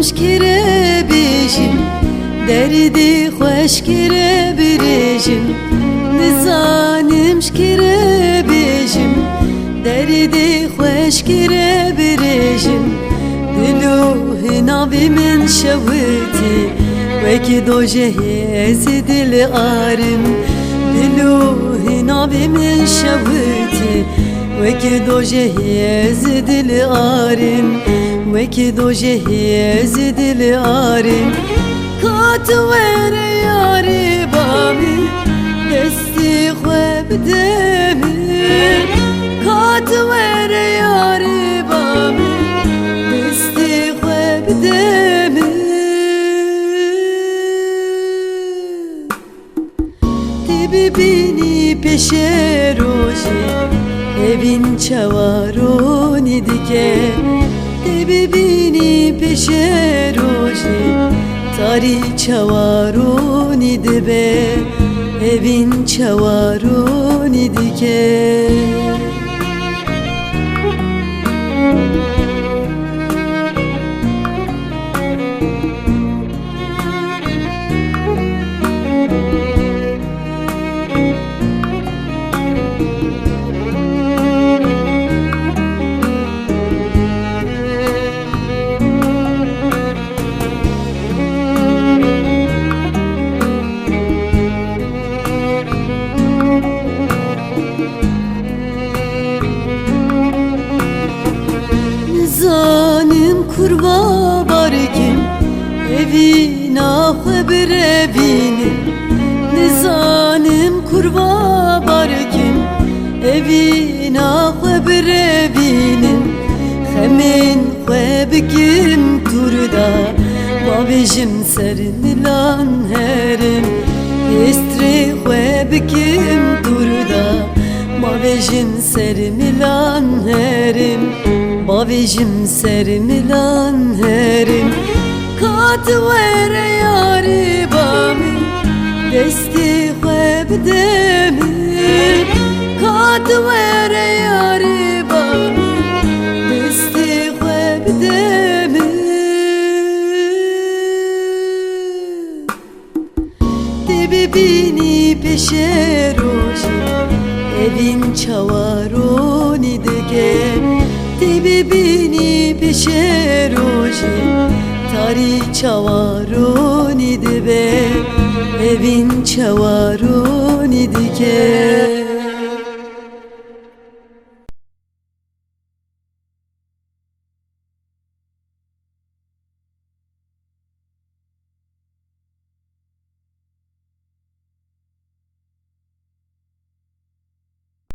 مشکره بیشیم دردی خوشکره بریشیم نزانم شکره بیشیم دردی خوشکره بریشیم دلو هنابی من شویتی وکی دوجه هز دل آرم دلو هنابی من شویتی وکی دوجه هز دل آرم وکی دوجه هز دل آرم کاتویر یاری بامی دستی خوب دمی کاتویر یاری بامی دستی خوب دمی تی ببینی پیش روشی evin çavaroni dike تی ببینی پیش روشی تاری çavaroni dibe evin çavaroni dike kurva barkim evina xeber evinim nizanim kurva barkim evina xeber evinim xemin xebikim turda babijim sernilan herim estri xebikim turda babijim sernilan herim babijim sermilan herim katver yari bami desti xeb demi katver yari bami desti xeb demi تی ببینی پیش روشی evin çavaroni dike تی ببینی پیش روشی تاری çavaroni dibe evin çavaroni dike